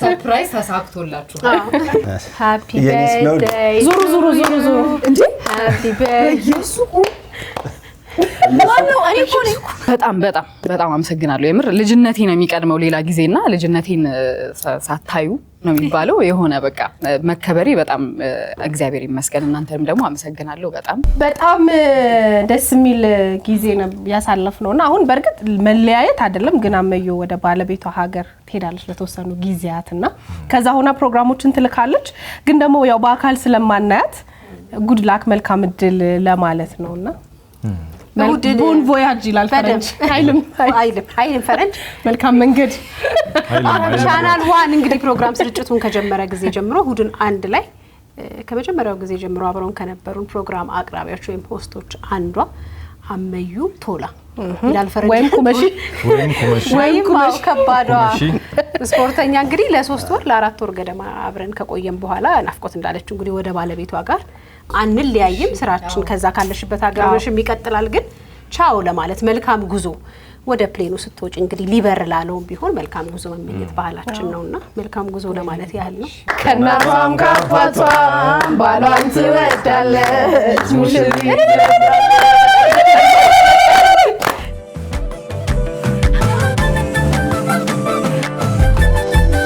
ሰርፕራይዝ ተሳክቶላችሁ ሃፒ በርዝዴይ ዙሩ እንዴ ሃፒ በርዝዴይ በጣም አመሰግናለሁ የምር ልጅነቴ ነው የሚቀድመው ሌላ ጊዜና ልጅነቴን ሳታዩ ነው የሚባለው የሆነ በቃ መከበሬ በጣም እግዚአብሔር ይመስገን እናንተም ደግሞ አመሰግናለሁ በጣም ደስ የሚል ጊዜ ነው ያሳለፍነውና አሁን በርግጥ መለያየት አይደለም ግን አመዩ ወደ ባለቤቷ ሀገር ትሄዳለች ለተወሰኑ ጊዜያትና ከዛ ሆና ፕሮግራሞችን ትልካለች ግን ደግሞ ያው በአካል ስለማናያት ጉድ ላክ መልካም እድል ለማለት ነውና ቦን ቮያጅ ይላል ፈረንጅ አይልም ፈረንጅ መልካም መንገድ ቻናል 1 እንግዲህ ፕሮግራም ስርጭቱን ከጀመረ ጊዜ ጀምሮ ሁዱን አንድ ላይ ከመጀመሪያው ጊዜ ጀምሮ አብረውን ከነበሩን ፕሮግራም አቅራቢያቸው ወይም ሆስቶች አንዷ አመዩ ቶላ ይላል ፈረንጅ ወይም ኩመሽ ከባዷ ስፖርተኛ እንግዲህ ለ3 ወር ለ4 ወር ገደማ አብረን ከቆየን በኋላ ናፍቆት እንዳለችው እንግዲህ ወደ ባለቤቷ ጋር አንለያይም ስራችን ከዛ ካለሽበት አገርሽም ይቀጥላል ግን ቻው ለማለት መልካም ጉዞ ወደ ፕሌኑ ስትወጪ እንግዲህ ሊበር ላለው ቢሆን መልካም ጉዞ መመኘት ባህላችን ነውና መልካም ጉዞ ለማለት ያህል ነው ከናቷም ካፋቷም ባሏን ትወዳለች ሙሽሪት